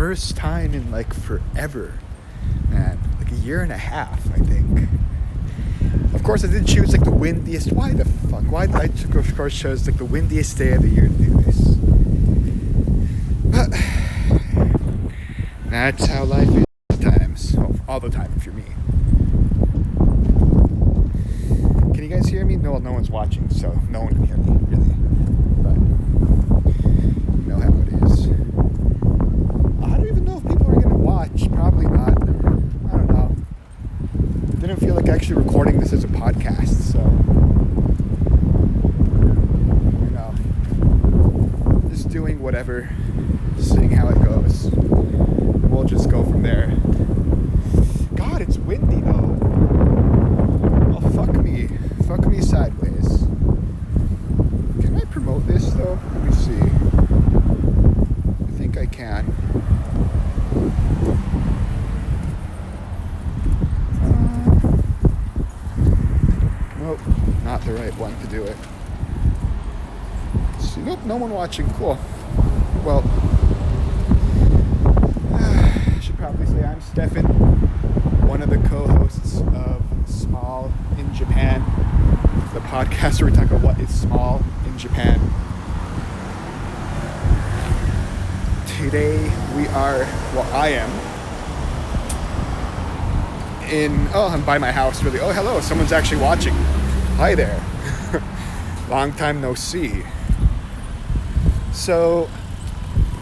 first time in like forever, man, like a year and a half, I think. Of course, I did choose like the windiest. Why the fuck? Why did I, of course, chose like the windiest day of the year to do this? But that's how life is sometimes. Well, all the time if you're me. Can you guys hear me? No one's watching, so no one can hear me, really. But you know how it is. I don't even know if people are gonna watch. Probably not. I don't know. Didn't feel like actually recording this as a podcast, so you know, just doing whatever, seeing how it goes. We'll just go from there. God, it's windy though. Oh, fuck me sideways. Can I promote this though? Let me see. I think I can. Nope, not the right one to do it. See, nope, no one watching. Cool. Well, I should probably say I'm Stefan, one of the co-hosts of Small in Japan, the podcast where we talk about what is small in Japan. Today I am I'm by my house, really. Oh, hello, someone's actually watching. Hi there. Long time no see. So,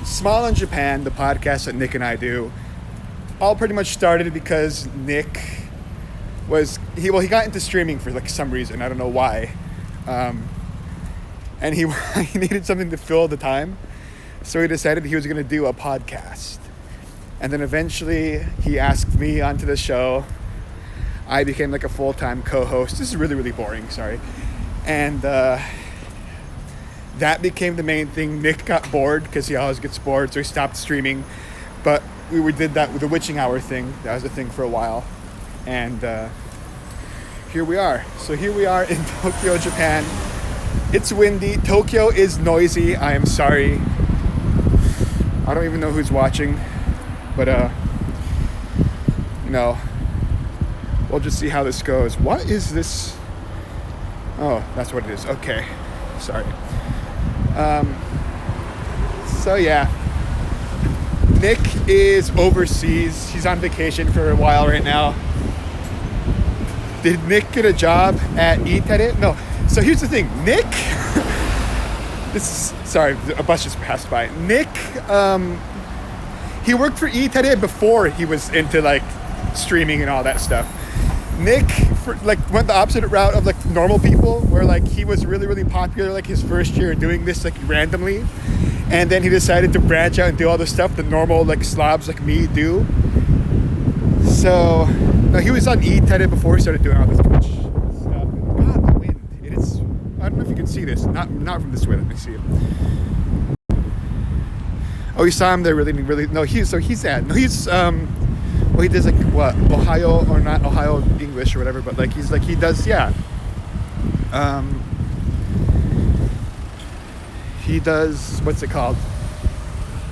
Small in Japan, the podcast that Nick and I do, all pretty much started because Nick he got into streaming for like some reason, I don't know why. And he needed something to fill the time. So he decided he was going to do a podcast. And then eventually he asked me onto the show. I became like a full-time co-host. This is really, really boring, sorry. And that became the main thing. Nick got bored because he always gets bored, so he stopped streaming. But we did that with the witching hour thing. That was a thing for a while. And here we are. So here we are in Tokyo, Japan. It's windy. Tokyo is noisy. I am sorry. I don't even know who's watching. But, we'll just see how this goes. What is this? Oh, that's what it is. Okay. Sorry. So, yeah. Nick is overseas. He's on vacation for a while right now. Did Nick get a job at unedited? No. So here's the thing. Nick... Sorry, a bus just passed by. Nick, he worked for unedited before he was into, like, streaming and all that stuff. Nick, went the opposite route of, like, normal people, where, like, he was really, really popular, like, his first year doing this, like, randomly. And then he decided to branch out and do all the stuff the normal, like, slobs like me do. So, no, he was on unedited before he started doing all this Twitch stuff. And God, the wind. It is... I don't know if you can see this. Not from this way. Let me see it. Oh, you saw him there really, really... No, he does, he does, like, what? Ohio, or not Ohio English or whatever, but, like, he does, yeah. He does, what's it called?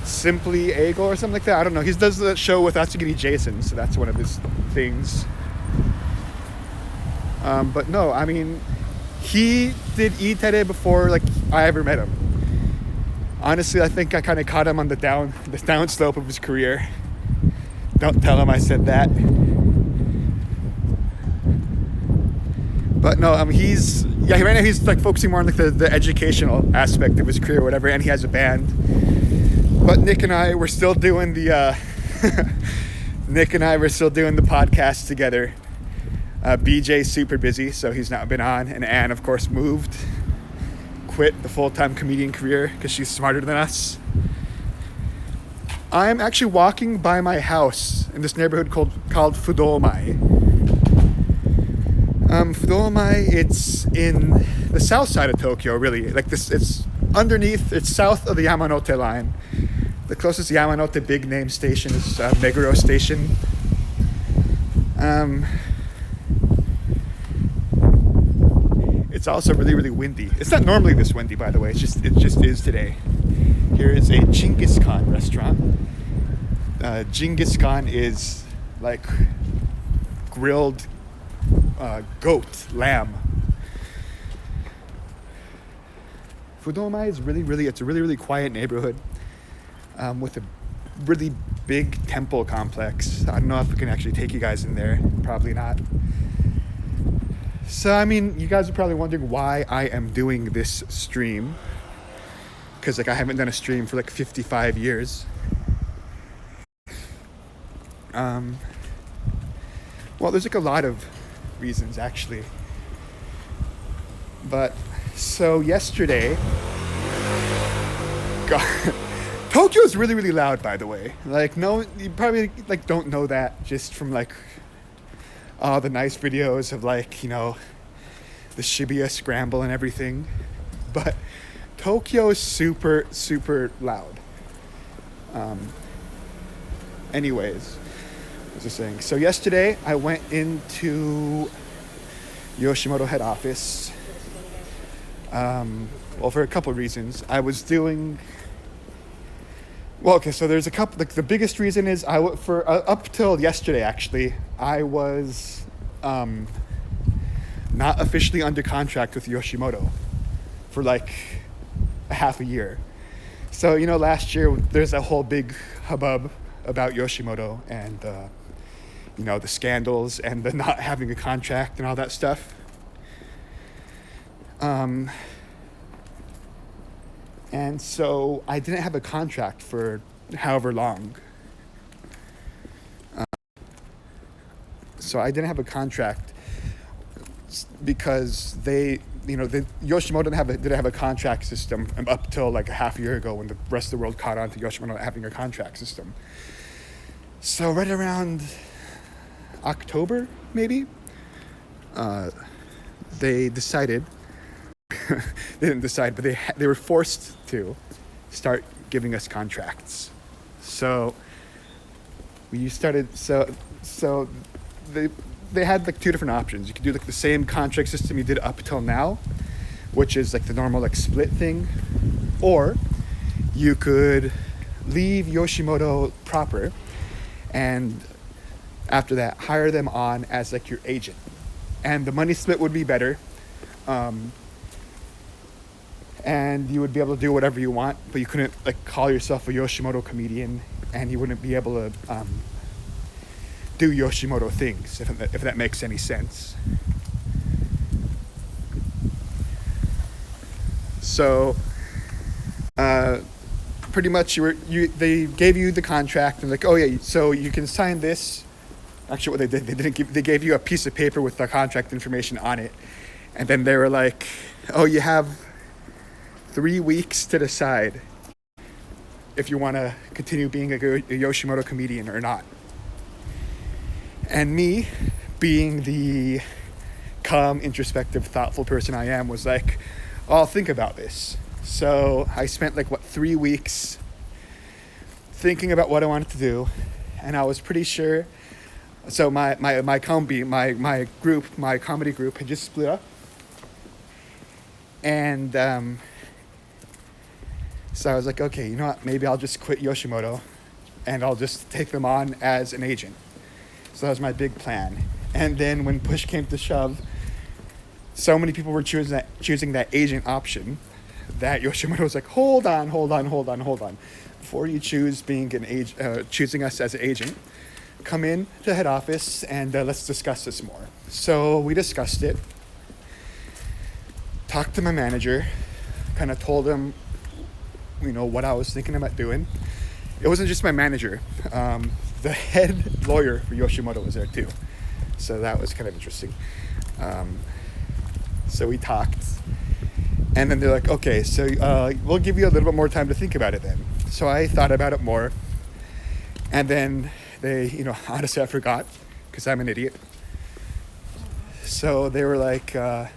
Simply Ego or something like that. I don't know. He does the show with Atsugiri Jason, so that's one of his things. But no, I mean, he did unedited before, like, I ever met him. Honestly, I think I kind of caught him on the down slope of his career. Don't tell him I said that. But no, right now he's like focusing more on like the educational aspect of his career or whatever, and he has a band. But Nick and I were still doing the podcast together. BJ's super busy, so he's not been on, and Anne, of course, quit the full-time comedian career because she's smarter than us. I'm actually walking by my house in this neighborhood called Fudomae. Fudomae, it's in the south side of Tokyo, really. Like this, it's south of the Yamanote line. The closest Yamanote big name station is Meguro Station. It's also really, really windy. It's not normally this windy, by the way. It just is today. Here is a Genghis Khan restaurant. Genghis Khan is like grilled goat, lamb. Fudomae is it's a really quiet neighborhood with a really big temple complex. I don't know if we can actually take you guys in there. Probably not. So, I mean, you guys are probably wondering why I am doing this stream. Because, like, I haven't done a stream for, like, 55 years. Well, there's, like, a lot of reasons, actually. But, so, yesterday... God... Tokyo is really loud, by the way. Like, no, you probably, like, don't know that just from, like... all the nice videos of, like, you know, the Shibuya Scramble and everything. But Tokyo is super loud. Anyways, what was I saying? So yesterday I went into Yoshimoto head office. Well, for a couple of reasons. I was doing... Well, okay, so there's a couple... Like, the biggest reason is up till yesterday, actually, I was not officially under contract with Yoshimoto for, like, a half a year. So, you know, last year, there's a whole big hubbub about Yoshimoto and, you know, the scandals and the not having a contract and all that stuff. And so I didn't have a contract for however long. So I didn't have a contract because Yoshimoto didn't have a contract system up till like a half a year ago when the rest of the world caught on to Yoshimoto having a contract system. So right around October, maybe, they decided... they didn't decide, but they were forced to start giving us contracts. So we started. So they had like two different options. You could do like the same contract system you did up till now, which is like the normal like split thing, or you could leave Yoshimoto proper, and after that hire them on as like your agent, and the money split would be better. And you would be able to do whatever you want, but you couldn't like call yourself a Yoshimoto comedian, and you wouldn't be able to do Yoshimoto things, if that makes any sense. So, pretty much they gave you the contract and like, oh yeah, so you can sign this. Actually, what they gave you a piece of paper with the contract information on it, and then they were like, oh, you have 3 weeks to decide if you want to continue being a Yoshimoto comedian or not. And me, being the calm, introspective, thoughtful person I am, was like, oh, I'll think about this. So I spent 3 weeks thinking about what I wanted to do, and I was pretty sure. So my comedy group had just split up, and so I was like, okay, you know what? Maybe I'll just quit Yoshimoto, and I'll just take them on as an agent. So that was my big plan. And then when push came to shove, so many people were choosing that agent option that Yoshimoto was like, hold on. Before you choose choosing us as an agent, come in to head office and let's discuss this more. So we discussed it. Talked to my manager, kind of told him, you know, what I was thinking about doing. It wasn't just my manager. The head lawyer for Yoshimoto was there too. So that was kind of interesting. So we talked. And then they're like, okay, so we'll give you a little bit more time to think about it then. So I thought about it more. And then they, honestly, I forgot because I'm an idiot. So they were like, so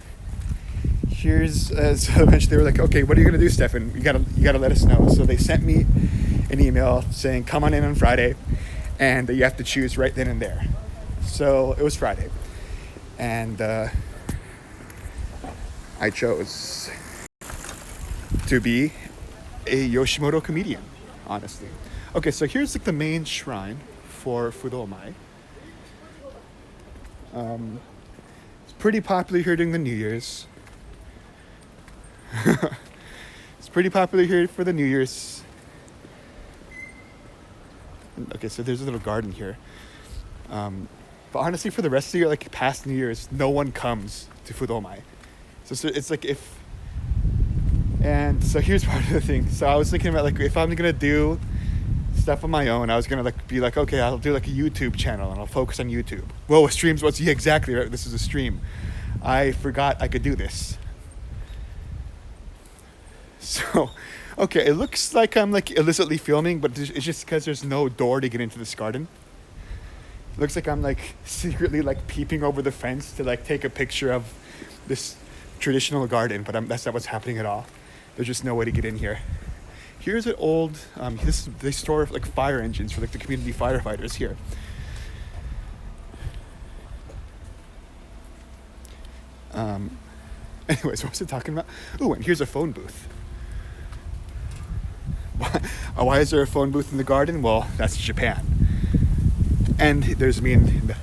eventually they were like, okay, what are you going to do, Stefan? You gotta let us know. So they sent me an email saying, come on in on Friday, and you have to choose right then and there. So it was Friday. And I chose to be a Yoshimoto comedian, honestly. Okay, so here's like the main shrine for Fudomae. It's pretty popular here during the New Year's. It's pretty popular here for the New Year's. Okay, so there's a little garden here. But honestly, for the rest of the year, like past New Year's, no one comes to Fudomae. So it's like if... And so here's part of the thing. So I was thinking about like if I'm gonna do stuff on my own, I was gonna like be like, okay, I'll do like a YouTube channel and I'll focus on YouTube. Whoa, streams? What's... Yeah, exactly right. This is a stream. I forgot I could do this. So, okay, it looks like I'm like illicitly filming, but it's just because there's no door to get into this garden. It looks like I'm like secretly like peeping over the fence to like take a picture of this traditional garden, but that's not what's happening at all. There's just no way to get in here. Here's an old, they store like fire engines for like the community firefighters here. Anyways, what was I talking about? Oh, and here's a phone booth. Why is there a phone booth in the garden? Well, that's Japan. And there's me in the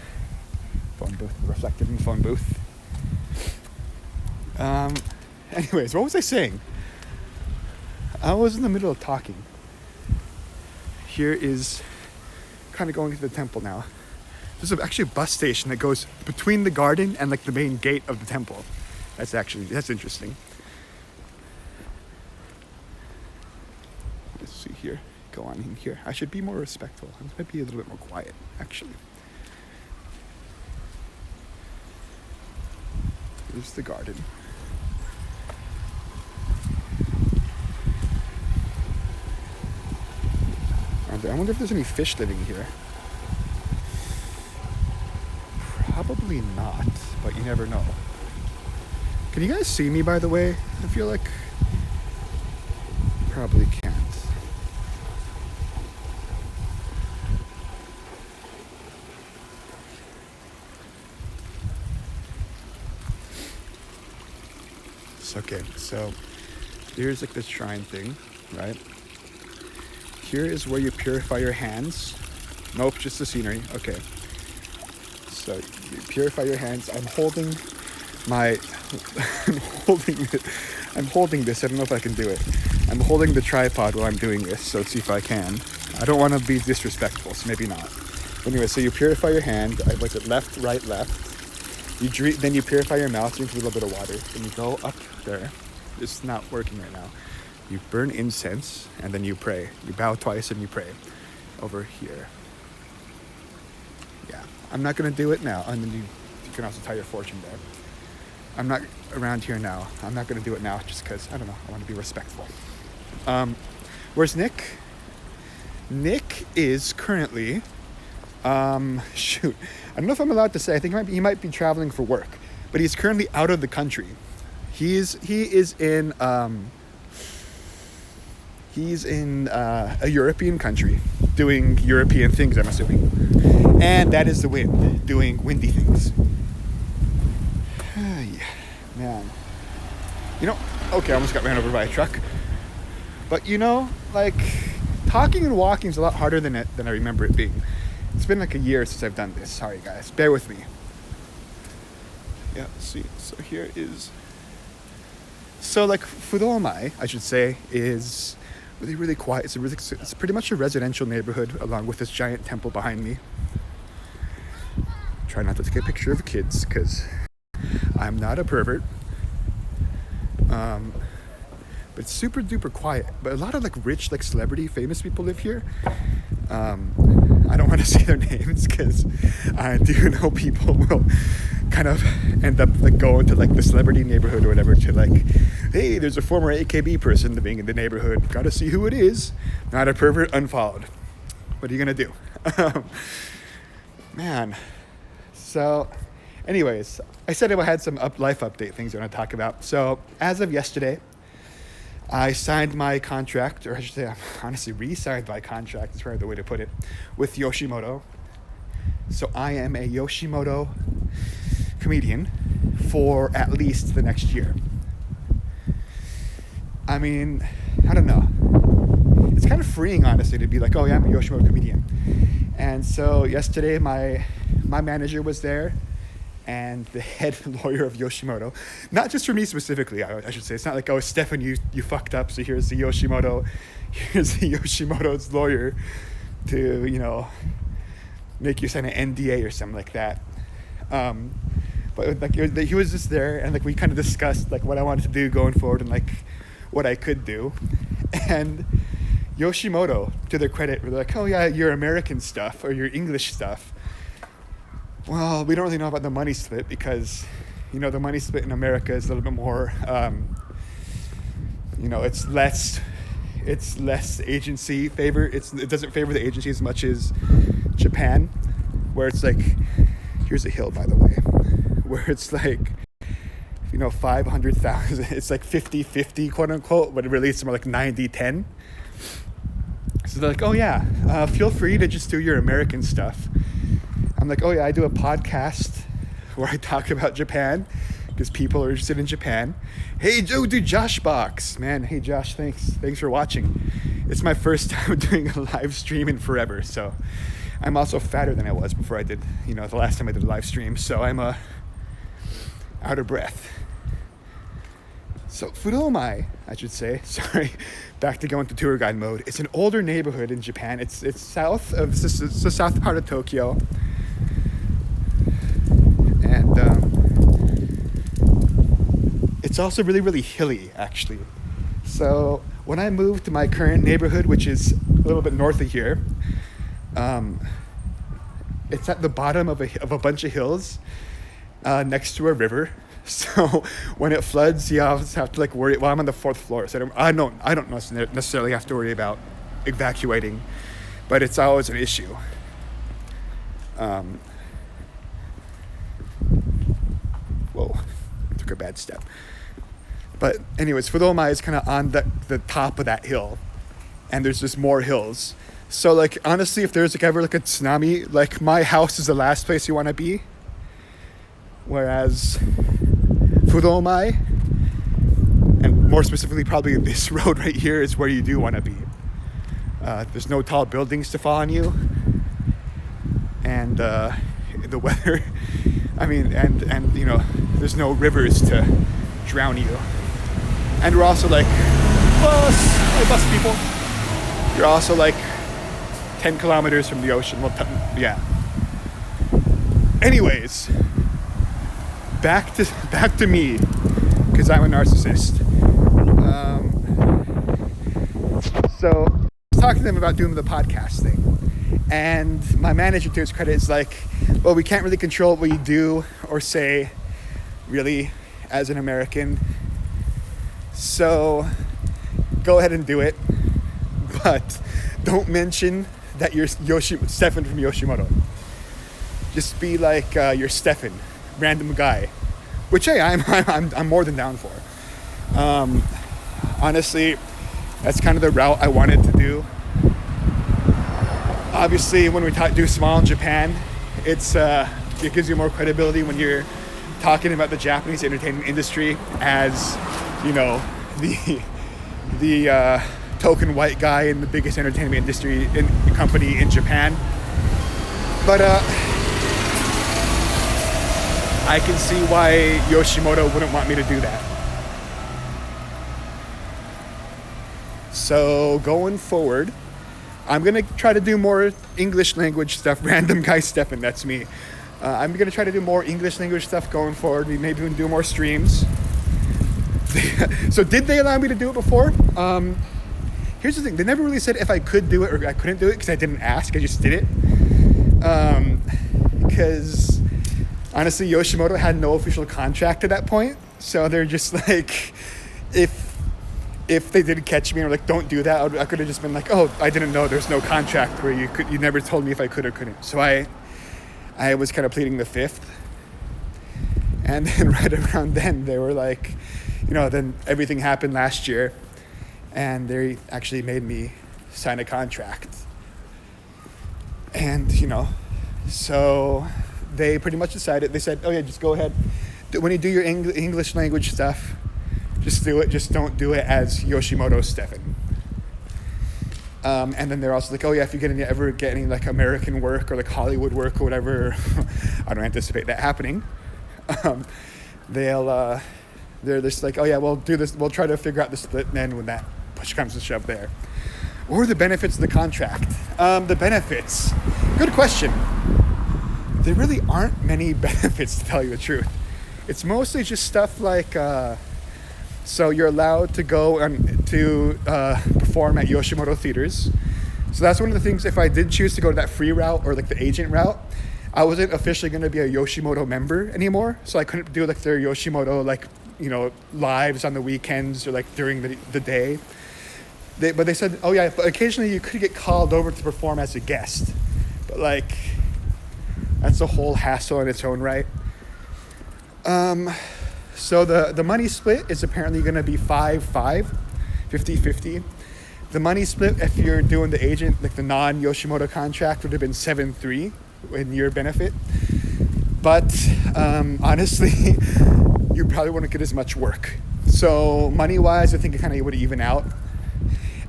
phone booth, reflected in the phone booth. Anyways, what was I saying? I was in the middle of talking. Here is kind of going to the temple now. There's actually a bus station that goes between the garden and like the main gate of the temple. That's interesting. Let's see here. Go on in here. I should be more respectful. I might be a little bit more quiet, actually. Here's the garden. I wonder if there's any fish living here. Probably not, but you never know. Can you guys see me, by the way? I feel like probably can't. Okay, so here's like the shrine thing, right? Here is where you purify your hands. Nope, just the scenery. Okay. So you purify your hands. I'm holding this. I don't know if I can do it. I'm holding the tripod while I'm doing this, so let's see if I can. I don't want to be disrespectful, so maybe not. Anyway, so you purify your hand. Was it left, right, left? Then you purify your mouth, drink a little bit of water. Then you go up there. It's not working right now. You burn incense, and then you pray. You bow twice, and you pray. Over here. Yeah, I'm not going to do it now. And then you can also tie your fortune there. I'm not around here now. I'm not going to do it now just because, I don't know, I want to be respectful. Where's Nick? Nick is currently... shoot. I don't know if I'm allowed to say. I think he might be traveling for work. But he's currently out of the country. He is in a European country doing European things, I'm assuming. And that is the wind doing windy things. Yeah, man. You know, okay, I almost got ran over by a truck. But you know, like, talking and walking is a lot harder than I remember it being. It's been like a year since I've done this. Sorry, guys. Bear with me. Yeah, see. So here is... So, like, Fudomae, I should say, is really, really quiet. It's pretty much a residential neighborhood along with this giant temple behind me. Try not to take a picture of kids because I'm not a pervert. But it's super duper quiet. But a lot of like rich, like celebrity, famous people live here. I don't want to say their names because I do know people will kind of end up like going to like the celebrity neighborhood or whatever to like, hey, there's a former AKB person living in the neighborhood. Got to see who it is. Not a pervert, unfollowed. What are you gonna do? Man. So, anyways, I said I had some life update things I want to talk about. So, as of yesterday, I signed my contract, or I should say, I honestly re-signed my contract, is probably the way to put it, with Yoshimoto. So I am a Yoshimoto comedian for at least the next year. I mean, I don't know. It's kind of freeing, honestly, to be like, oh yeah, I'm a Yoshimoto comedian. And so yesterday my manager was there, and the head lawyer of Yoshimoto, not just for me specifically, I should say. It's not like, oh, Stefan, you fucked up, so here's the Yoshimoto's lawyer to, you know, make you sign an NDA or something like that. But like he was just there, and like we kind of discussed like what I wanted to do going forward and like what I could do. And Yoshimoto, to their credit, were like, oh yeah, your American stuff or your English stuff. Well, we don't really know about the money split because, you know, the money split in America is a little bit more, you know, it's less agency favor. It doesn't favor the agency as much as Japan, where it's like, here's a hill, by the way, where it's like, you know, 500,000, it's like 50-50, quote unquote, but really it's more like 90-10. So they're like, oh yeah, feel free to just do your American stuff. I'm like, oh yeah, I do a podcast where I talk about Japan because people are interested in Japan. Hey Joe, do Josh Box, man. Hey Josh, thanks for watching. It's my first time doing a live stream in forever, so I'm also fatter than I was before I did, you know, the last time I did a live stream, so I'm out of breath. So Fudomae, I should say, sorry, back to going to tour guide mode. It's an older neighborhood in Japan. It's south of, it's the south part of Tokyo. And it's also really, really hilly, actually. So when I moved to my current neighborhood, which is a little bit north of here, it's at the bottom of a bunch of hills next to a river. So when it floods, you always have to like worry. Well, I'm on the 4th floor, so I don't necessarily have to worry about evacuating, but it's always an issue. Whoa, took a bad step. But anyways, Fudomae is kind of on the top of that hill, and there's just more hills. So like honestly, if there's like ever like a tsunami, like my house is the last place you want to be, whereas Fudomae, and more specifically probably this road right here, is where you do want to be. There's no tall buildings to fall on you, and the weather, I mean, and you know, there's no rivers to drown you. And we're also like, bus people. You're also like 10 kilometers from the ocean. Well, yeah. Anyways, back to me, because I'm a narcissist. So I was talking to them about doing the podcast thing, and my manager, to his credit, is like, well, we can't really control what you do or say, really, as an American. So go ahead and do it, but don't mention that you're Stefan from Yoshimoto. Just be like you're Stefan, random guy, which hey, I'm more than down for. Honestly, that's kind of the route I wanted to do. Obviously, when we do small in Japan, it gives you more credibility when you're talking about the Japanese entertainment industry as, you know, the token white guy in the biggest entertainment industry company in Japan. But I can see why Yoshimoto wouldn't want me to do that. So going forward, I'm gonna try to do more English language stuff. Random guy Stefan, that's me. I'm gonna try to do more English language stuff going forward. We maybe even do more streams. So did they allow me to do it before? Here's the thing, they never really said if I could do it or I couldn't do it, because I didn't ask, I just did it. Because honestly, Yoshimoto had no official contract at that point, so they're just like, if they did catch me and were like, don't do that, I could have just been like, oh, I didn't know there's no contract where you never told me if I could or couldn't. So I was kind of pleading the fifth. And then right around then, they were like, you know, then everything happened last year, and they actually made me sign a contract. And, you know, so they pretty much decided, they said, oh yeah, just go ahead. When you do your English language stuff, just do it. Just don't do it as Yoshimoto Stefan. And then they're also like, oh yeah, if you ever get any like American work or like Hollywood work or whatever, I don't anticipate that happening. They're just like, oh yeah, we'll do this. We'll try to figure out the split then when that push comes to shove there. Or the benefits of the contract. The benefits. Good question. There really aren't many benefits, to tell you the truth. It's mostly just stuff like, so you're allowed to go to perform at Yoshimoto theaters. So that's one of the things, if I did choose to go to that free route or like the agent route, I wasn't officially going to be a Yoshimoto member anymore. So I couldn't do like their Yoshimoto, like, you know, lives on the weekends or like during the day. But they said, oh yeah, but occasionally you could get called over to perform as a guest. But like, that's a whole hassle in its own right. So the money split is apparently going to be 5-5, 50-50. The money split, if you're doing the agent, like the non-Yoshimoto contract, would have been 7-3 in your benefit. But honestly, you probably wouldn't get as much work. So money-wise, I think it kind of would even out.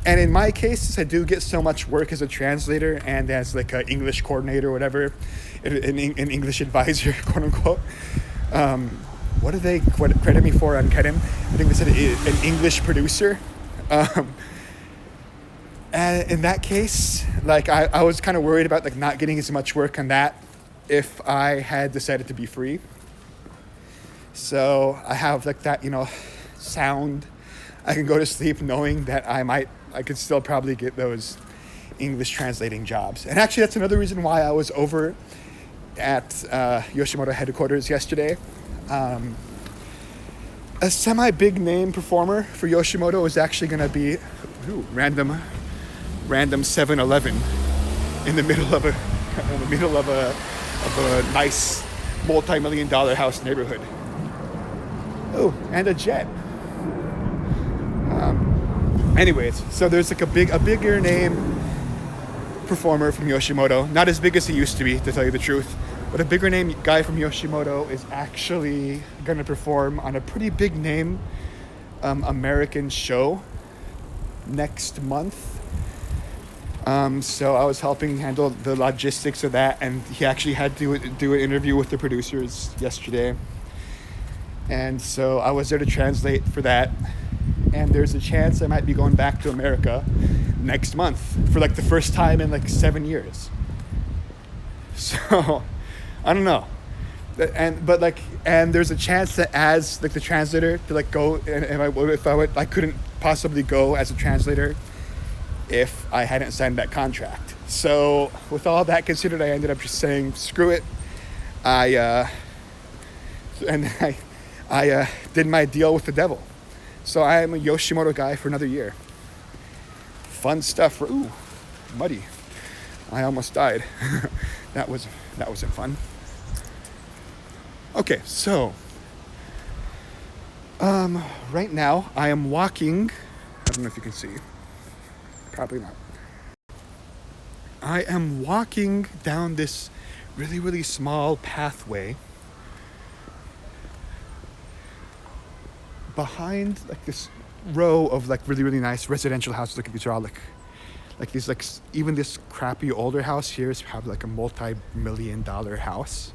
And in my case, since I do get so much work as a translator and as like an English coordinator or whatever, an English advisor, quote unquote, what do they credit me for on Kedem? I think they said an English producer. And in that case, like I was kind of worried about like not getting as much work on that if I had decided to be free. So I have like that, you know, sound. I can go to sleep knowing that I could still probably get those English translating jobs. And actually, that's another reason why I was over at Yoshimoto headquarters yesterday. A semi-big name performer for Yoshimoto is actually going to be random 7-Eleven in the middle of a nice multi-million-dollar house neighborhood. Oh, and a jet. Anyways, so there's like a bigger name performer from Yoshimoto. Not as big as he used to be, to tell you the truth. But a bigger name guy from Yoshimoto is actually going to perform on a pretty big name American show next month. So I was helping handle the logistics of that, and he actually had to do an interview with the producers yesterday. And so I was there to translate for that. And there's a chance I might be going back to America next month for like the first time in like 7 years. So I don't know. And there's a chance that as like the translator to like go I couldn't possibly go as a translator if I hadn't signed that contract. So with all that considered, I ended up just saying screw it. I did my deal with the devil. So I am a Yoshimoto guy for another year. Fun stuff. Ooh, muddy. I almost died. That wasn't fun. Okay, so right now I am walking. I don't know if you can see. Probably not. I am walking down this really, really small pathway behind like this row of like really, really nice residential houses. Like these are all like these, like even this crappy older house here is probably like a multi-million-dollar house.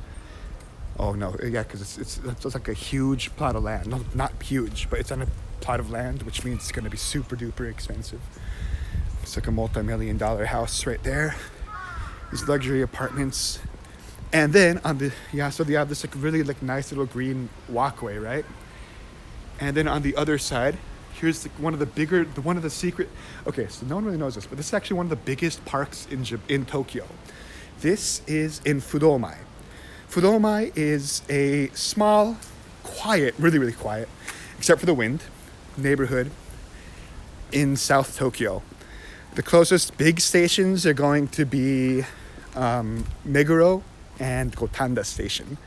Oh no, yeah, because it's like a huge plot of land. No, not huge, but it's on a plot of land, which means it's going to be super duper expensive. It's like a multi-million-dollar house right there. These luxury apartments, and then so they have this like really like nice little green walkway, right? And then on the other side, here's one of the secret. Okay, so no one really knows this, but this is actually one of the biggest parks in Tokyo. This is in Fudomae. Fudomae is a small, quiet, really, really quiet, except for the wind, neighborhood in South Tokyo. The closest big stations are going to be Meguro and Gotanda Station.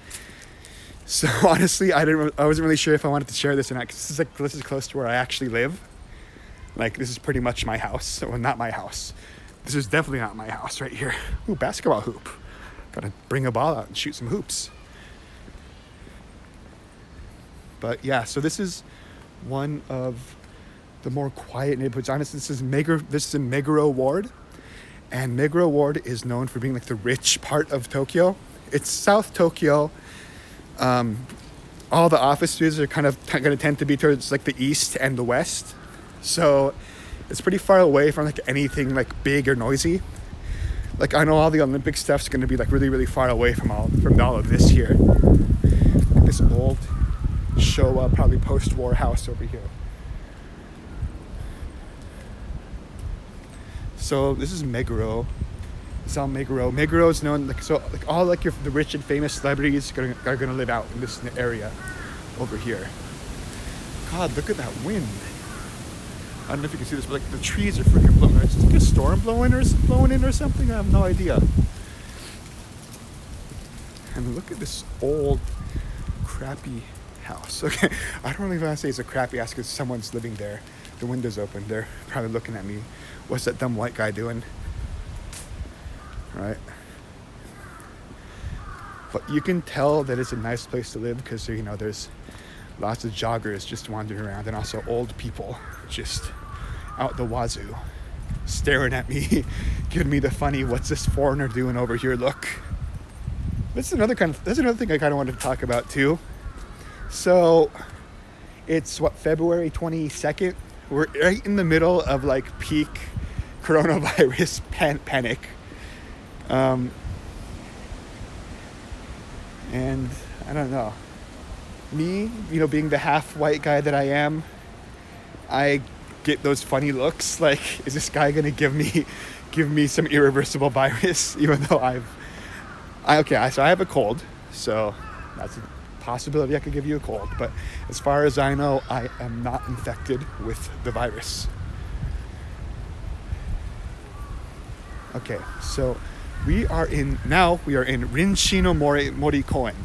So honestly, I wasn't really sure if I wanted to share this or not, because this is close to where I actually live. Like, this is pretty much my house. Well, not my house. This is definitely not my house right here. Ooh, basketball hoop. Gotta bring a ball out and shoot some hoops. But yeah, so this is one of the more quiet neighborhoods. Honestly, this is in Meguro Ward, and Meguro Ward is known for being like the rich part of Tokyo. It's South Tokyo. All the offices are kind of going to tend to be towards like the east and the west, so it's pretty far away from like anything like big or noisy. Like I know all the Olympic stuff's going to be like really, really far away from all of this here. This old Showa, probably post-war house over here. So this is Meguro. It's all Meguro. Meguro is known like all like the rich and famous celebrities are gonna live out in this area over here. God, look at that wind. I don't know if you can see this, but like the trees are freaking blowing. It's like a storm blowing in or something. I have no idea. And look at this old, crappy house. Okay, I don't really want to say it's a crappy house because someone's living there. The window's open. They're probably looking at me. What's that dumb white guy doing? Right? But you can tell that it's a nice place to live because, you know, there's lots of joggers just wandering around and also old people just out the wazoo staring at me, giving me the funny, what's this foreigner doing over here look. That's another thing I kind of wanted to talk about too. So it's February 22nd. We're right in the middle of like peak coronavirus panic. And I don't know. Me, you know, being the half white guy that I am, I get those funny looks. Like, is this guy gonna give me some irreversible virus? Even though so I have a cold, so that's a possibility I could give you a cold. But as far as I know, I am not infected with the virus. Okay, so we are in Rinshi no Mori Koen.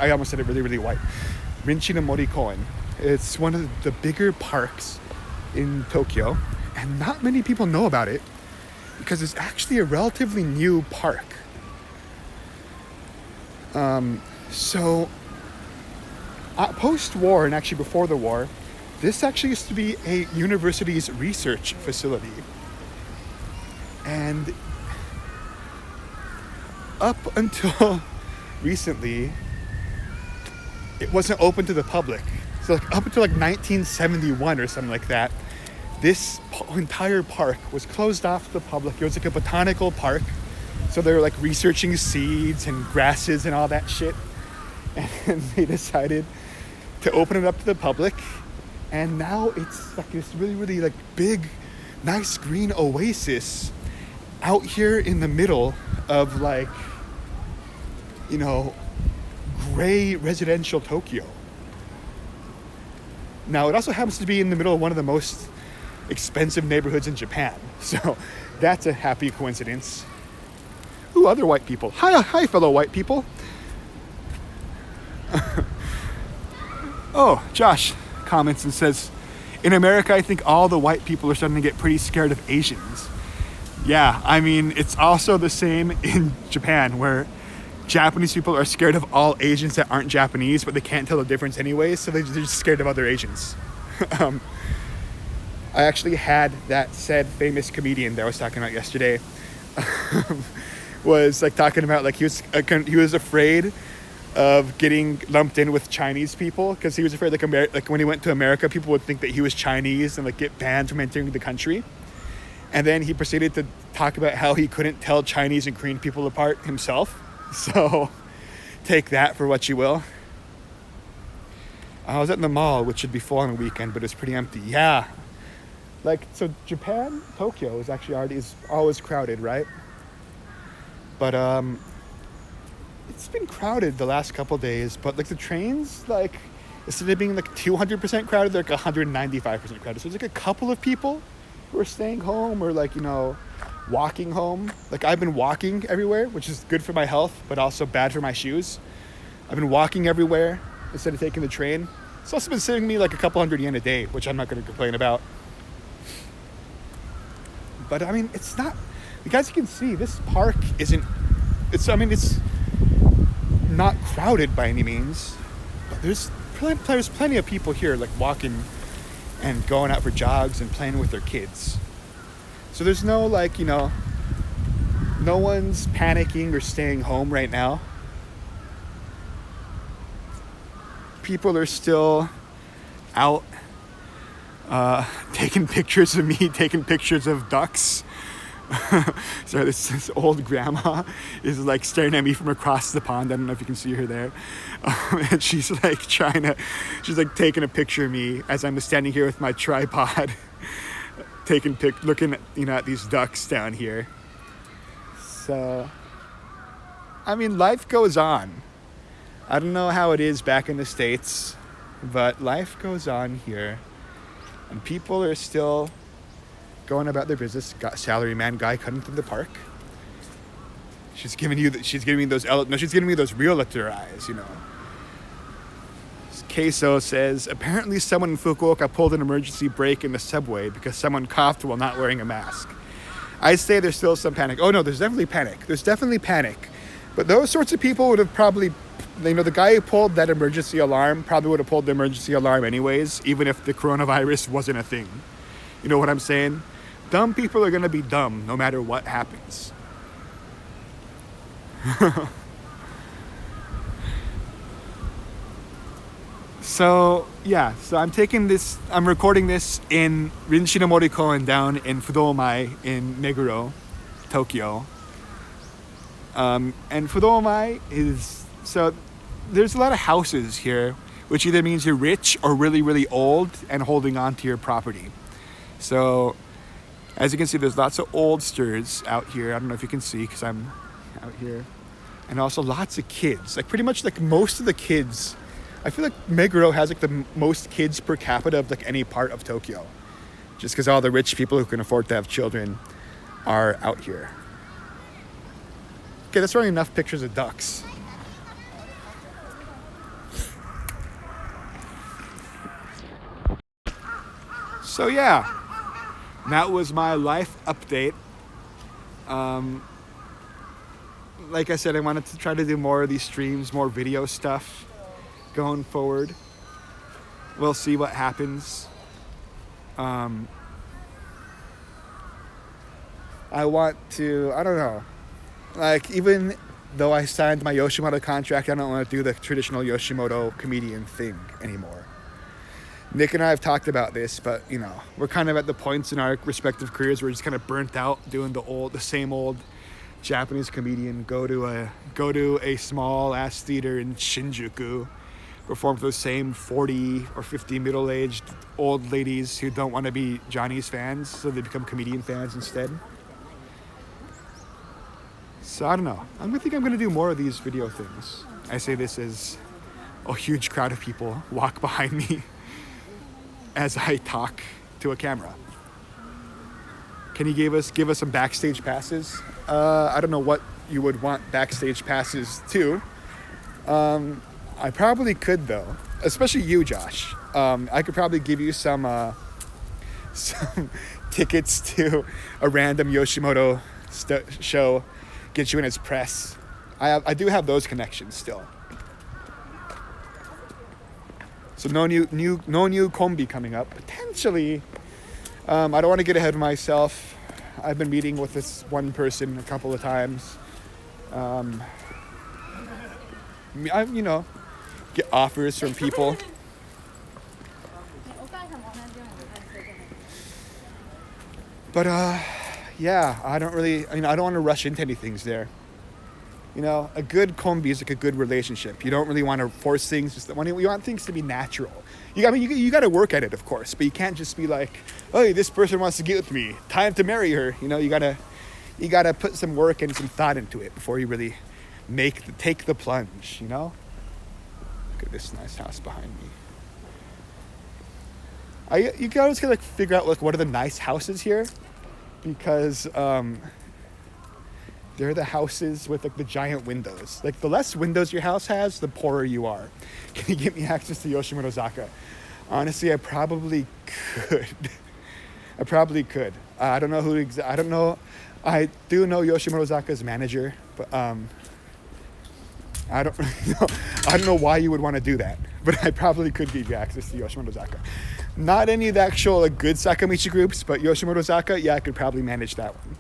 I almost said it really, really white. Rinshi no Mori Koen. It's one of the bigger parks in Tokyo, and not many people know about it because it's actually a relatively new park. So post-war, and actually before the war, this actually used to be a university's research facility. And up until recently, it wasn't open to the public. So like up until like 1971 or something like that, this entire park was closed off to the public. It was like a botanical park. So they were like researching seeds and grasses and all that shit. And they decided to open it up to the public. And now it's like this really, really like big, nice green oasis out here in the middle of like, you know, gray residential Tokyo. Now, it also happens to be in the middle of one of the most expensive neighborhoods in Japan. So that's a happy coincidence. Ooh, other white people. Hi, fellow white people. Oh, Josh comments and says, in America, I think all the white people are starting to get pretty scared of Asians. Yeah, I mean, it's also the same in Japan, where Japanese people are scared of all Asians that aren't Japanese, but they can't tell the difference anyways, so they're just scared of other Asians. I actually had that said famous comedian that I was talking about yesterday was like talking about like he was afraid of getting lumped in with Chinese people because he was afraid like when he went to America, people would think that he was Chinese and like get banned from entering the country. And then he proceeded to talk about how he couldn't tell Chinese and Korean people apart himself. So take that for what you will. I was at the mall, which should be full on the weekend, but it's pretty empty. Yeah. Like, so Japan, Tokyo is always crowded, right? But it's been crowded the last couple days, but like the trains, like instead of being like 200% crowded, they're like 195% crowded. So there's like a couple of people who are staying home or like, you know, walking home. Like I've been walking everywhere, which is good for my health, but also bad for my shoes. I've been walking everywhere instead of taking the train. It's also been saving me like a couple $100 yen a day, which I'm not going to complain about. But I mean, it's not, as you can see, this park it's not crowded by any means, but there's plenty of people here like walking and going out for jogs and playing with their kids. So there's no like, you know, no one's panicking or staying home right now. People are still out taking pictures of me, taking pictures of ducks. So this old grandma is like staring at me from across the pond. I don't know if you can see her there. And she's like she's like taking a picture of me as I'm standing here with my tripod, looking at, you know, at these ducks down here. So, I mean, life goes on. I don't know how it is back in the States, but life goes on here. And people are still going about their business. Got salaryman guy cutting through the park. She's giving me those realtor eyes, you know. Queso says, apparently someone in Fukuoka pulled an emergency brake in the subway because someone coughed while not wearing a mask. I say there's still some panic. Oh no, there's definitely panic. But those sorts of people would have probably, you know, the guy who pulled that emergency alarm probably would have pulled the emergency alarm anyways, even if the coronavirus wasn't a thing. You know what I'm saying? Dumb people are going to be dumb no matter what happens. So I'm recording this in Rinshinomori Koen down in Fudomae in Meguro, Tokyo. And Fudomae so there's a lot of houses here, which either means you're rich or really, really old and holding on to your property. So as you can see, there's lots of oldsters out here. I don't know if you can see because I'm out here. And also lots of kids, like pretty much like most of the kids. I feel like Meguro has like the most kids per capita of like any part of Tokyo, just because all the rich people who can afford to have children are out here. Okay, that's already enough pictures of ducks. So yeah, that was my life update. Like I said, I wanted to try to do more of these streams, more video stuff going forward. We'll see what happens. I don't know. Like, even though I signed my Yoshimoto contract, I don't want to do the traditional Yoshimoto comedian thing anymore. Nick and I have talked about this, but, you know, we're kind of at the points in our respective careers where we're just kind of burnt out doing the same old Japanese comedian. Go to a small ass theater in Shinjuku, perform for the same 40 or 50 middle-aged old ladies who don't want to be Johnny's fans, so they become comedian fans instead. So I don't know. I think I'm going to do more of these video things. I say this as a huge crowd of people walk behind me as I talk to a camera. Can you give us some backstage passes? I don't know what you would want backstage passes to. I probably could though, especially you, Josh. I could probably give you some tickets to a random Yoshimoto show, get you in his press. I do have those connections still. So no new kombi coming up. Potentially, I don't want to get ahead of myself. I've been meeting with this one person a couple of times. Get offers from people. But yeah, I don't want to rush into anything there. You know, a good kombi is like a good relationship. You don't really want to force things. You want things to be natural. You got to work at it, of course, but you can't just be like, oh, this person wants to get with me, time to marry her. You know, you gotta put some work and some thought into it before you really take the plunge. You know. Look at this nice house behind me. You always gotta figure out what are the nice houses here, because they're the houses with the giant windows. Like, the less windows your house has, the poorer you are. Can you get me access to Yoshimoto Zaka? Honestly, I probably could. I don't know I don't know. I do know Yoshimoto Zaka's manager, but I don't know why you would want to do that, but I probably could give you access to Yoshimoto Zaka. Not any of the actual like good Sakamichi groups, but Yoshimoto Zaka, yeah, I could probably manage that one.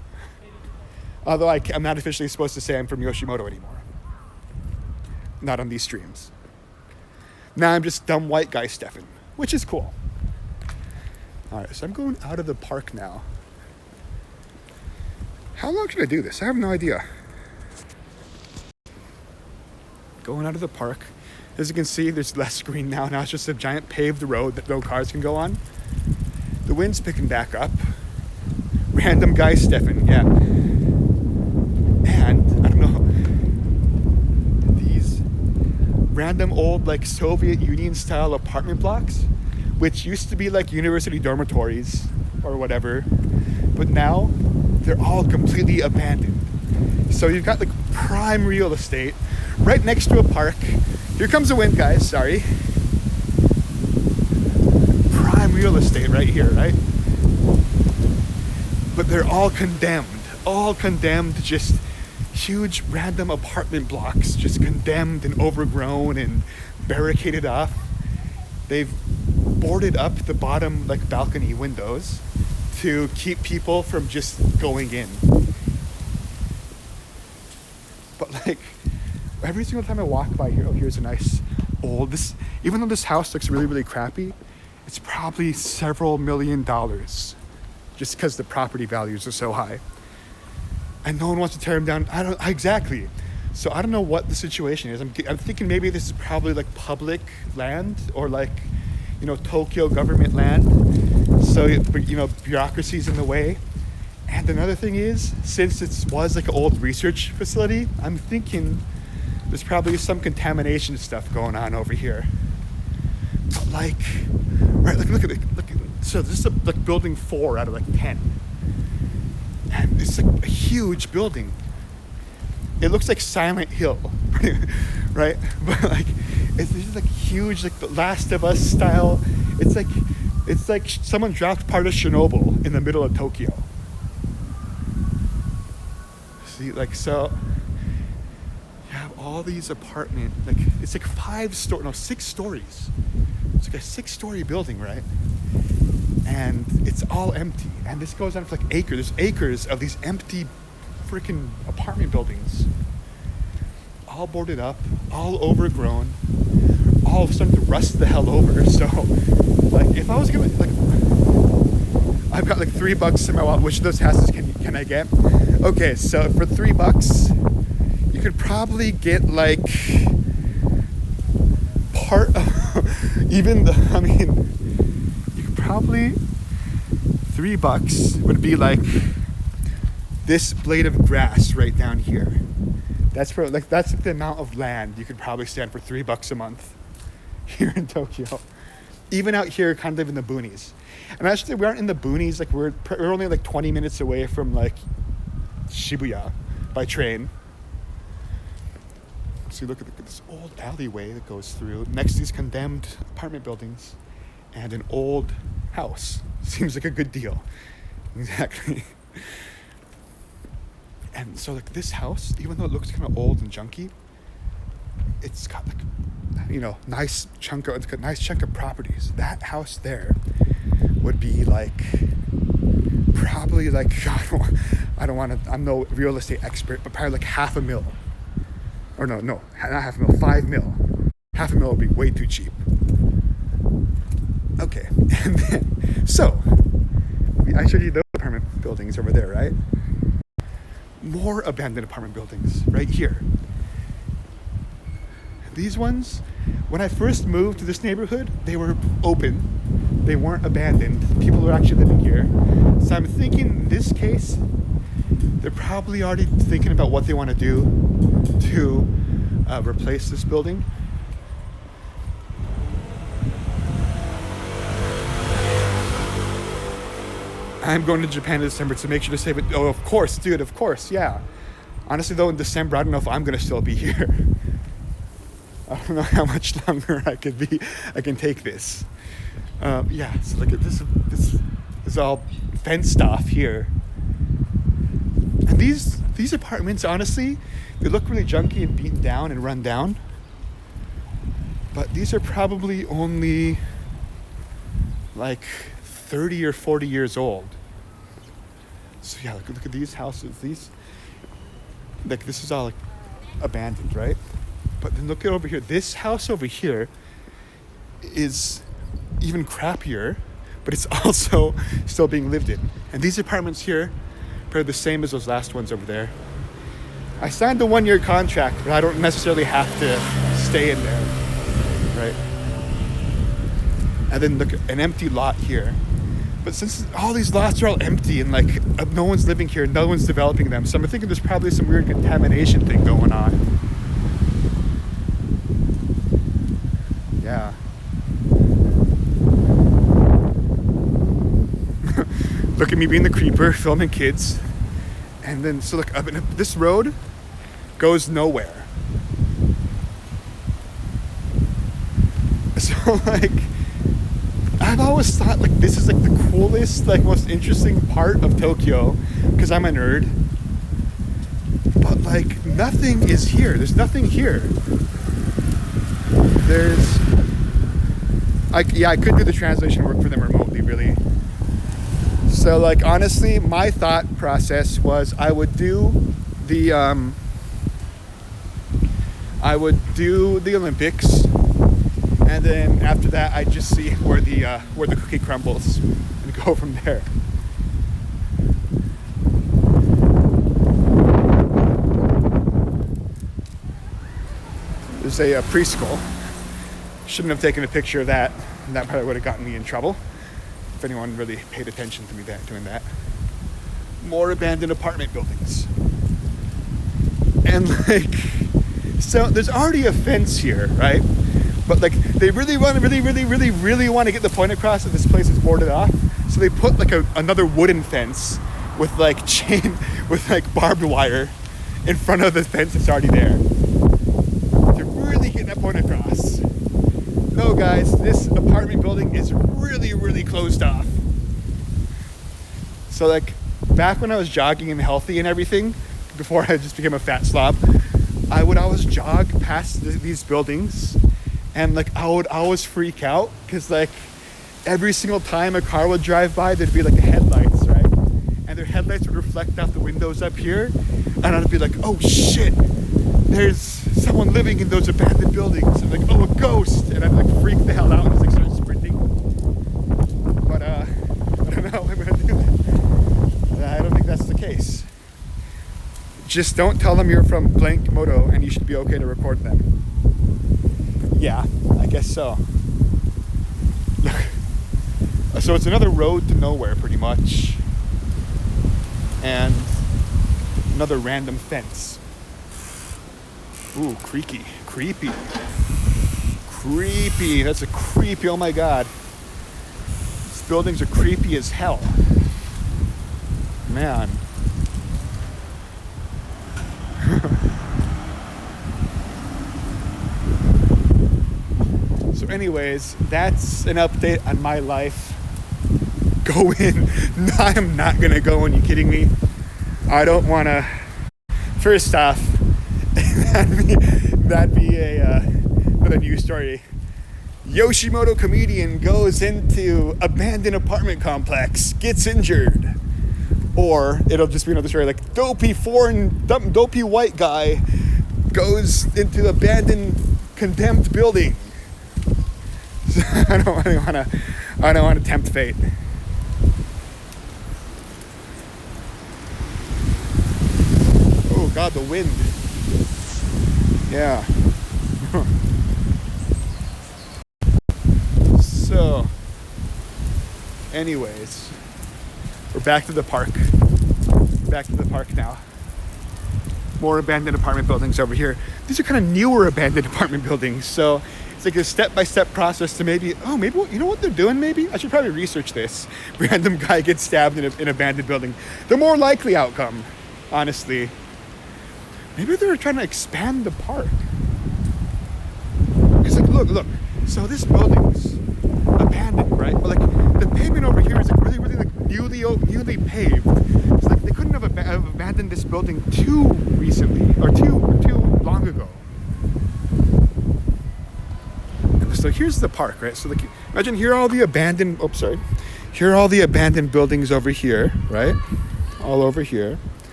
Although I'm not officially supposed to say I'm from Yoshimoto anymore. Not on these streams. Now I'm just dumb white guy Stefan, which is cool. Alright, so I'm going out of the park now. How long should I do this? I have no idea. Going out of the park. As you can see, there's less green now. Now it's just a giant paved road that no cars can go on. The wind's picking back up. Random guy Stefan, yeah. And, I don't know, these random old, like, Soviet Union-style apartment blocks, which used to be, like, university dormitories or whatever, but now they're all completely abandoned. So you've got, like, prime real estate right next to a park. Here comes the wind, guys, sorry. Prime real estate right here, right? But they're all condemned to just huge random apartment blocks, just condemned and overgrown and barricaded off. They've boarded up the bottom like balcony windows to keep people from just going in. But like every single time I walk by here, oh, here's a nice old, even though this house looks really, really crappy, it's probably several $1 million just because the property values are so high. And no one wants to tear them down. Exactly. So I don't know what the situation is. I'm thinking maybe this is probably like public land or like, you know, Tokyo government land. So, you know, bureaucracy's in the way. And another thing is, since it was like an old research facility, I'm thinking there's probably some contamination stuff going on over here. But like, right, like look at it. So this is like building 4 out of like 10. And it's like a huge building. It looks like Silent Hill, right? But like, it's just like huge, like the Last of Us style. It's like someone dropped part of Chernobyl in the middle of Tokyo. See, like, so you have all these apartment, like it's like 6 stories. It's like a 6-story building, right? And it's all empty. And this goes on for like acres. There's acres of these empty freaking apartment buildings. All boarded up, all overgrown, all starting to rust the hell over. So, like, if I was gonna, like, I've got like $3 in my wallet. Which of those houses can I get? Okay, so for $3, you could probably get like part of, even the, I mean, probably $3 would be like this blade of grass right down here. That's like the amount of land you could probably stand for $3 a month here in Tokyo. Even out here, kind of in the boonies. And actually, we aren't in the boonies. Like we're only like 20 minutes away from like Shibuya by train. So look at this old alleyway that goes through next to these condemned apartment buildings. And an old house. Seems like a good deal. Exactly. And so like this house, even though it looks kind of old and junky, it's got like, you know, nice chunk of properties. That house there would be like probably like I don't want to, I'm no real estate expert, but probably like $500,000. Or no, not $500,000, $5 million. $500,000 would be way too cheap. Okay, and then, so, I showed you those apartment buildings over there, right? More abandoned apartment buildings right here. These ones, when I first moved to this neighborhood, they were open. They weren't abandoned. People were actually living here. So I'm thinking in this case, they're probably already thinking about what they want to do to replace this building. I'm going to Japan in December, so make sure to save it. Oh, of course, dude, of course, yeah. Honestly, though, in December, I don't know if I'm going to still be here. I don't know how much longer I can take this. Yeah, so look at this is all fenced off here. And these apartments, honestly, they look really junky and beaten down and run down. But these are probably only like 30 or 40 years old. So yeah, look at these houses. These, like, this is all like abandoned, right? But then look at over here. This house over here is even crappier, but it's also still being lived in. And these apartments here are the same as those last ones over there. I signed a 1-year contract, but I don't necessarily have to stay in there, right? And then look, an empty lot here. But since all these lots are all empty and like no one's living here, no one's developing them, so I'm thinking there's probably some weird contamination thing going on. Yeah. Look at me being the creeper, filming kids. And then, so look, this road goes nowhere. So like, I've always thought like this is like the coolest, like most interesting part of Tokyo, because I'm a nerd. But like nothing is here. There's nothing here. I could do the translation work for them remotely, really. So like honestly, my thought process was I would do the Olympics, and then after that I'd just see where the cookie crumbles and go from there. There's a preschool. Shouldn't have taken a picture of that. That probably would have gotten me in trouble if anyone really paid attention to me doing that. More abandoned apartment buildings. And like, so there's already a fence here, right? But like, they really want to get the point across that this place is boarded off. So they put like another wooden fence with like chain, with like barbed wire in front of the fence that's already there. To really get that point across. No guys, this apartment building is really closed off. So like, back when I was jogging and healthy and everything, before I just became a fat slob, I would always jog past these buildings, and like I would always freak out because like every single time a car would drive by, there'd be like the headlights, right? And their headlights would reflect out the windows up here, and I'd be like, oh shit, there's someone living in those abandoned buildings. I'm like, oh, a ghost, and I'd like freak the hell out and just like start sprinting. But I don't know how I'm gonna do that. I don't think that's the case. Just don't tell them you're from blank moto and you should be okay to record them. Yeah, I guess so. So it's another road to nowhere pretty much. And another random fence. Ooh, creepy. That's a creepy, oh my god. These buildings are creepy as hell. Man. So anyways, that's an update on my life. Go in. No, I am not gonna go in, you kidding me? I don't wanna. First off, that'd be another news story. Yoshimoto comedian goes into abandoned apartment complex, gets injured. Or it'll just be another story like dopey white guy goes into abandoned condemned building. So I don't want to tempt fate. Oh god, the wind. Yeah. So anyways, we're back to the park. Back to the park now. More abandoned apartment buildings over here. These are kind of newer abandoned apartment buildings. So it's like a step-by-step process to maybe, you know what they're doing maybe? I should probably research this. Random guy gets stabbed in an abandoned building. The more likely outcome, honestly. Maybe they're trying to expand the park. Because like, look. So this building's abandoned, right? But like the pavement over here is like really like newly paved. It's like they couldn't have abandoned this building too recently or too long ago. And so here's the park, right? So like, imagine here are all the abandoned, here are all the abandoned buildings over here, right? All over here.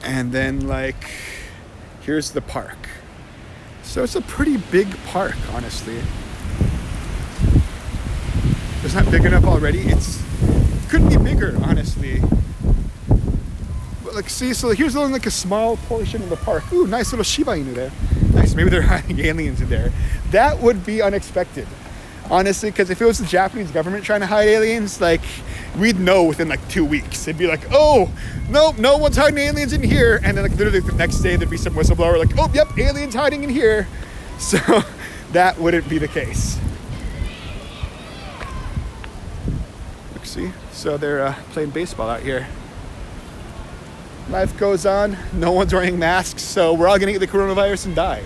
And then like, here's the park. So it's a pretty big park, honestly. It's not big enough already. It couldn't be bigger, honestly. But like, see, so here's only like a small portion of the park. Ooh, nice little Shiba Inu there. Nice, maybe they're hiding aliens in there. That would be unexpected, honestly, because if it was the Japanese government trying to hide aliens, like, we'd know within like 2 weeks. It'd be like, oh, nope, no one's hiding aliens in here. And then like literally the next day there'd be some whistleblower like, oh, yep, aliens hiding in here. So that wouldn't be the case. Look, see, so they're playing baseball out here. Life goes on, no one's wearing masks, so we're all gonna get the coronavirus and die.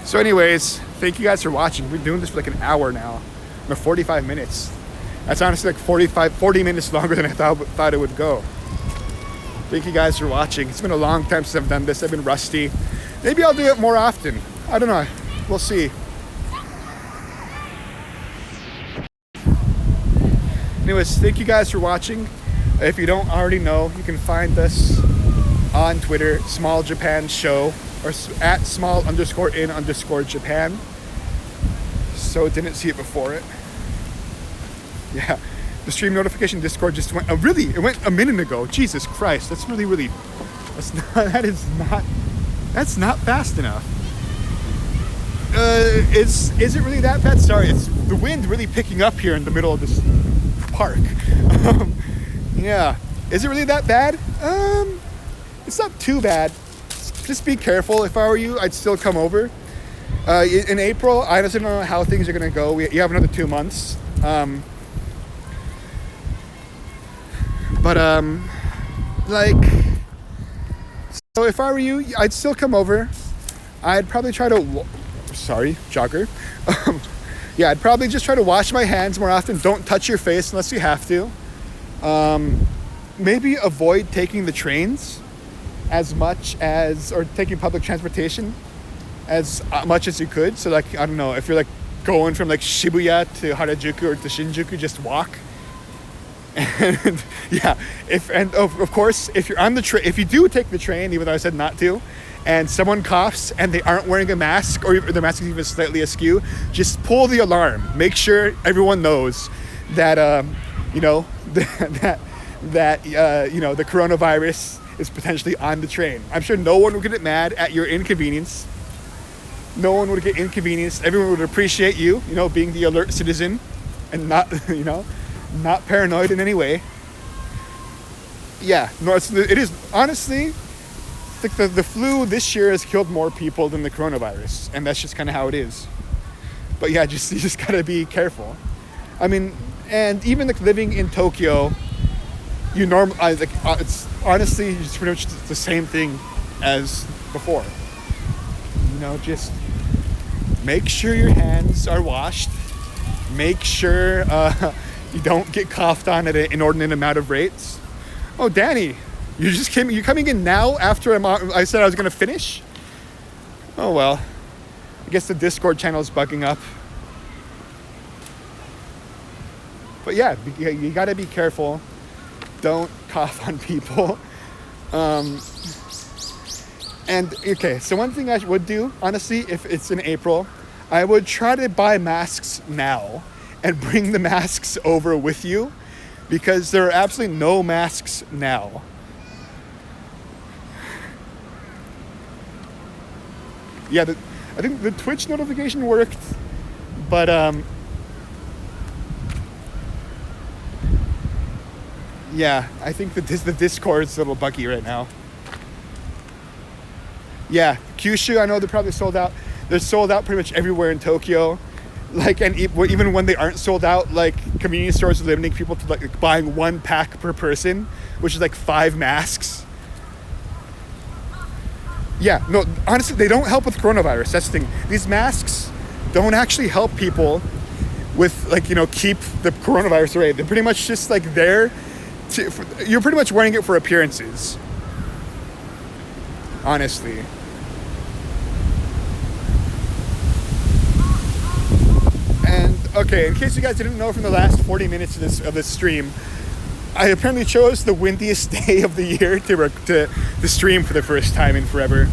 So anyways, thank you guys for watching. We're doing this for like an hour now, or 45 minutes. That's honestly like 40 minutes longer than I thought it would go. Thank you guys for watching. It's been a long time since I've done this. I've been rusty. Maybe I'll do it more often. I don't know, we'll see. Anyways, thank you guys for watching. If you don't already know, you can find us on Twitter, Small Japan Show, or at small_in_Japan. So didn't see it before it. Yeah, the stream notification Discord just went. It went a minute ago. Jesus Christ, that's really. That's not fast enough. Is it really that bad? Sorry, it's the wind really picking up here in the middle of this park. Yeah, is it really that bad? It's not too bad. Just be careful. If I were you, I'd still come over. In April, I honestly don't know how things are gonna go. You have another 2 months. So if I were you, I'd still come over. I'd probably try to, jogger. Yeah, I'd probably just try to wash my hands more often. Don't touch your face unless you have to. Maybe avoid taking the trains as much as, or taking public transportation as much as you could. So like, I don't know, if you're like going from like Shibuya to Harajuku or to Shinjuku, just walk. And yeah, of course, if you're on the train, if you do take the train, even though I said not to, and someone coughs and they aren't wearing a mask, or their mask is even slightly askew, just pull the alarm. Make sure everyone knows that the coronavirus is potentially on the train. I'm sure no one would get mad at your inconvenience. No one would get inconvenienced. Everyone would appreciate you, being the alert citizen and not, not paranoid in any way. Yeah, no, it is honestly, like the flu this year has killed more people than the coronavirus, and that's just kind of how it is. But yeah, you just gotta be careful. I mean, and even like living in Tokyo, it's honestly just pretty much the same thing as before. Just make sure your hands are washed. Make sure you don't get coughed on at an inordinate amount of rates. Oh, Danny, you're coming in now after I said I was gonna finish? Oh well, I guess the Discord channel is bugging up. But yeah, you gotta be careful. Don't cough on people. And okay, so one thing I would do, honestly, if it's in April, I would try to buy masks now and bring the masks over with you, because there are absolutely no masks now. Yeah, I think the Twitch notification worked, but yeah, I think the Discord's a little buggy right now. Yeah, Kyushu, I know they're probably sold out. They're sold out pretty much everywhere in Tokyo. Like, and even when they aren't sold out, like, convenience stores are limiting people to like buying 1 pack per person, which is like 5 masks. Yeah, no, honestly, they don't help with coronavirus. That's the thing. These masks don't actually help people with, like, keep the coronavirus away. They're pretty much just like there. You're pretty much wearing it for appearances. Honestly. Okay, in case you guys didn't know from the last 40 minutes of this stream, I apparently chose the windiest day of the year to stream for the first time in forever.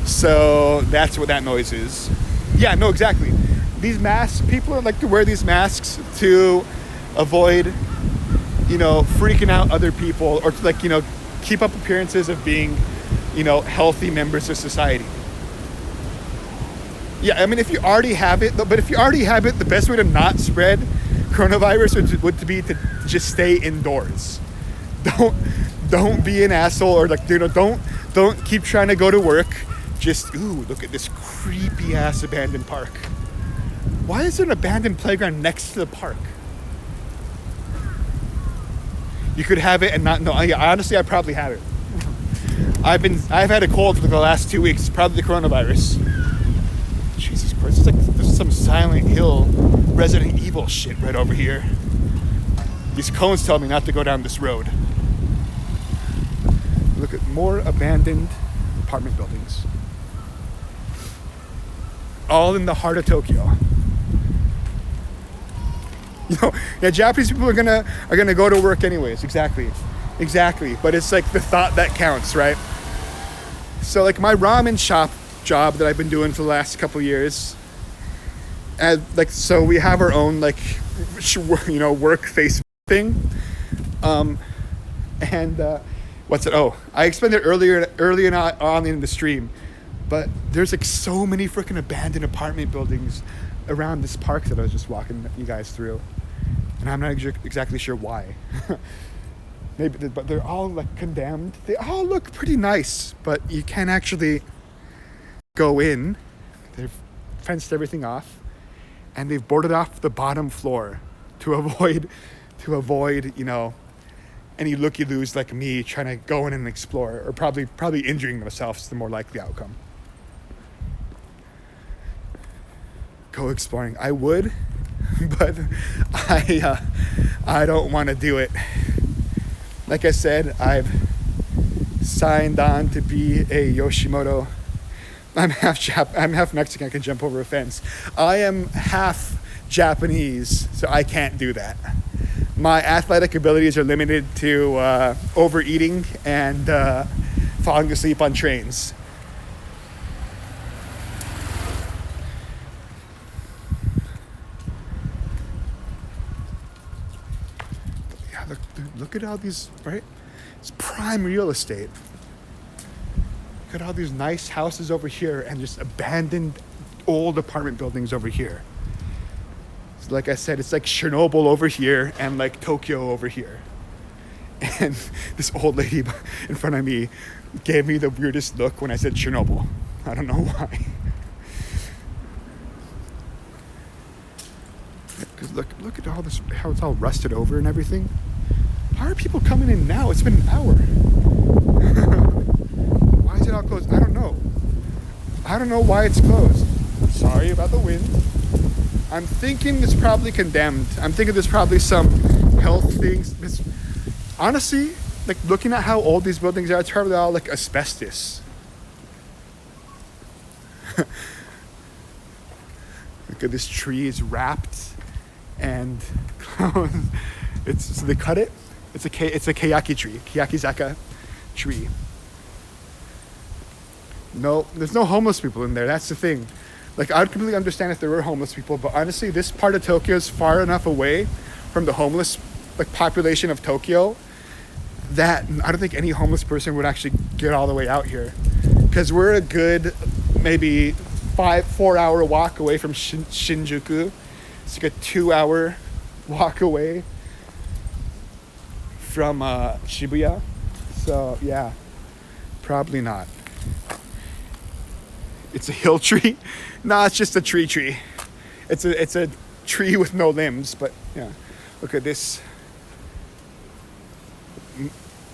So that's what that noise is. Yeah, no, exactly. These masks, people are like to wear these masks to avoid, freaking out other people, or to keep up appearances of being, healthy members of society. Yeah, I mean, if you already have it, the best way to not spread coronavirus would be to just stay indoors. Don't be an asshole, or don't keep trying to go to work. Just, look at this creepy ass abandoned park. Why is there an abandoned playground next to the park? You could have it and not know. Honestly, I probably have it. I've had a cold for the last 2 weeks, probably the coronavirus. Jesus Christ, there's some Silent Hill Resident Evil shit right over here. These cones tell me not to go down this road. Look at more abandoned apartment buildings. All in the heart of Tokyo. Japanese people are gonna go to work anyways. Exactly. But it's like the thought that counts, right? So like my ramen shop job that I've been doing for the last couple years, and so we have our own work Facebook thing, what's it? Oh, I explained it earlier on in the stream, but there's so many freaking abandoned apartment buildings around this park that I was just walking you guys through, and I'm not exactly sure why. But they're all condemned. They all look pretty nice, but you can't actually go in. They've fenced everything off, and they've boarded off the bottom floor to avoid any looky-loos like me trying to go in and explore, or probably injuring themselves is the more likely outcome. Go exploring. I would, but I don't want to do it. Like I said, I've signed on to be a Yoshimoto. I'm half Mexican. I can jump over a fence. I am half Japanese, so I can't do that. My athletic abilities are limited to overeating and falling asleep on trains. Look at all these, right? It's prime real estate. Look at all these nice houses over here and just abandoned old apartment buildings over here. So like I said, it's like Chernobyl over here and like Tokyo over here. And this old lady in front of me gave me the weirdest look when I said Chernobyl. I don't know why. Because look at all this, how it's all rusted over and everything. How are people coming in now? It's been an hour. Why is it all closed? I don't know. I don't know why it's closed. Sorry about the wind. I'm thinking it's probably condemned. I'm thinking there's probably some health things. Honestly, looking at how old these buildings are, it's probably all asbestos. Look at this tree is wrapped and so they cut it. It's a keyaki tree, keyakizaka tree. No, there's no homeless people in there. That's the thing. I would completely understand if there were homeless people, but honestly, this part of Tokyo is far enough away from the homeless population of Tokyo that I don't think any homeless person would actually get all the way out here, because we're a good maybe 4 hour walk away from Shinjuku. It's like a 2 hour walk away from Shibuya. So yeah, probably not. It's a hill tree. No, it's just a tree. It's a tree with no limbs, but yeah. Look at this.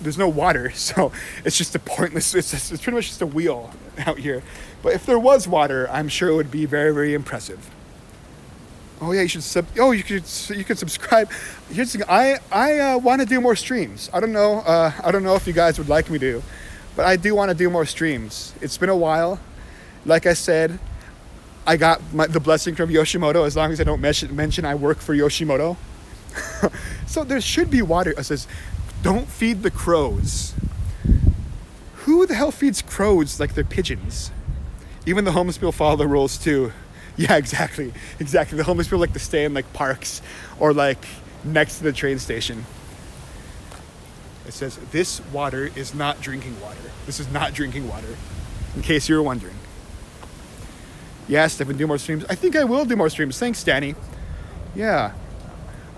There's no water, so it's just a pointless, it's pretty much just a wheel out here. But if there was water, I'm sure it would be very, very impressive. Oh yeah, you could subscribe. Here's the thing, I want to do more streams. I don't know if you guys would like me to, but I do want to do more streams. It's been a while. Like I said, I got the blessing from Yoshimoto as long as I don't mention I work for Yoshimoto. So there should be water. It says, don't feed the crows. Who the hell feeds crows like they're pigeons? Even the homeless people follow the rules too. Yeah, exactly. The homeless people like to stay in like parks or like next to the train station. It says, this water is not drinking water. This is not drinking water. In case you were wondering. Yeah, Stephen, do more streams. I think I will do more streams. Thanks, Danny. Yeah.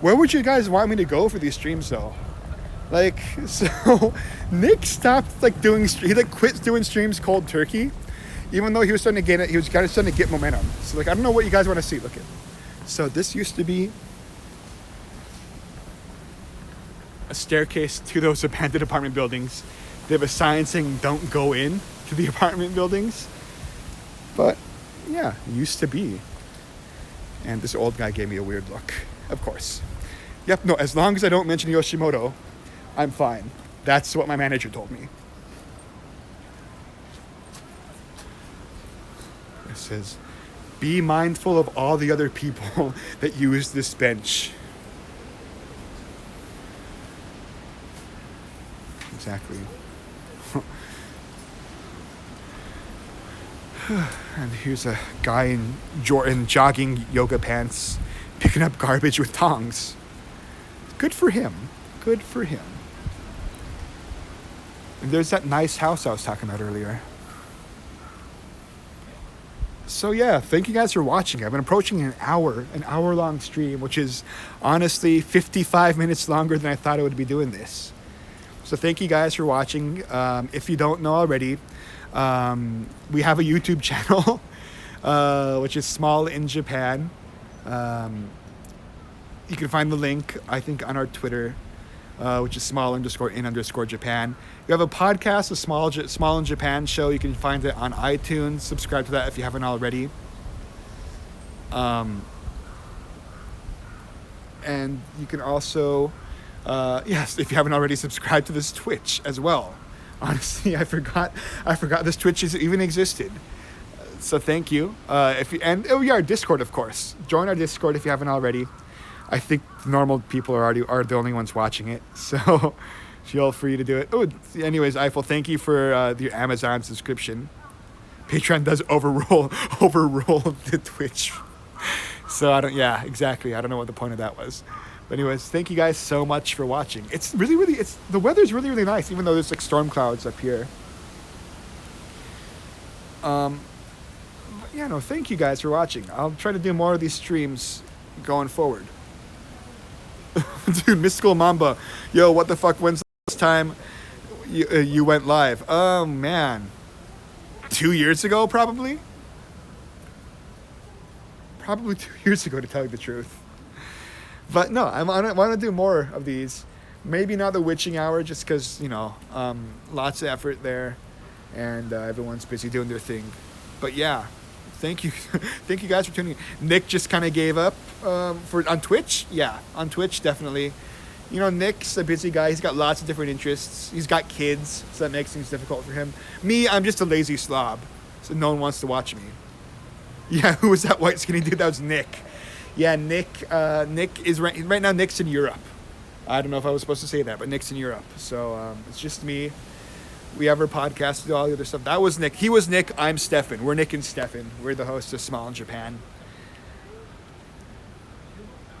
Where would you guys want me to go for these streams though? Like, so Nick stopped like he like quit doing streams cold turkey, even though he was starting to get it. He was kind of starting to get momentum. So like, I don't know what you guys want to see. Look at. So this used to be a staircase to those abandoned apartment buildings. They have a sign saying "Don't go in" to the apartment buildings. But yeah, it used to be. And this old guy gave me a weird look. Of course. Yep. No. As long as I don't mention Yoshimoto, I'm fine. That's what my manager told me. It says, be mindful of all the other people that use this bench. Exactly. And here's a guy in jogging yoga pants picking up garbage with tongs. Good for him. Good for him. And there's that nice house I was talking about earlier. So yeah, thank you guys for watching. I've been approaching an hour-long stream, which is honestly 55 minutes longer than I thought I would be doing this. So thank you guys for watching. If you don't know already, we have a YouTube channel, which is Small in Japan. You can find the link, I think, on our Twitter, which is small_in_Japan. We have a podcast, a Small in Japan show. You can find it on iTunes. Subscribe to that if you haven't already. And you can also, yes, if you haven't already, subscribed to this Twitch as well. Honestly, I forgot this Twitch even existed. So thank you. Our Discord, of course. Join our Discord if you haven't already. I think normal people are the only ones watching it, so feel free to do it. Oh, anyways, Eiffel, thank you for your Amazon subscription. Patreon does overrule the Twitch. So yeah, exactly. I don't know what the point of that was. But anyways, thank you guys so much for watching. It's really, the weather's really, really nice, even though there's like storm clouds up here. Yeah, no, thank you guys for watching. I'll try to do more of these streams going forward. Dude, Mystical Mamba, yo, what the fuck? When's the last time you went live? Oh man, 2 years ago, probably 2 years ago, to tell you the truth. But no, I want to do more of these. Maybe not the witching hour, just because lots of effort there, and everyone's busy doing their thing. But yeah. Thank you guys for tuning in. Nick just kind of gave up on Twitch. Yeah, on Twitch, definitely. You know, Nick's a busy guy. He's got lots of different interests. He's got kids, so that makes things difficult for him. Me, I'm just a lazy slob, so no one wants to watch me. Yeah, who was that white skinny dude? That was Nick. Yeah, Nick is right now. Nick's in Europe. I don't know if I was supposed to say that, but Nick's in Europe. So it's just me. We have our podcast, do all the other stuff. That was Nick. He was Nick. I'm Stefan. We're Nick and Stefan. We're the hosts of Small in Japan.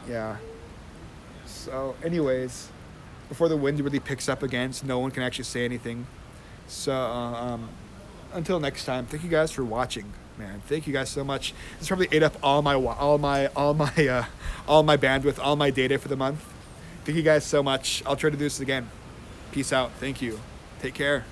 Yeah. So, anyways, before the wind really picks up again, so no one can actually say anything. So, until next time, thank you guys for watching, man. Thank you guys so much. This probably ate up all my bandwidth, all my data for the month. Thank you guys so much. I'll try to do this again. Peace out. Thank you. Take care.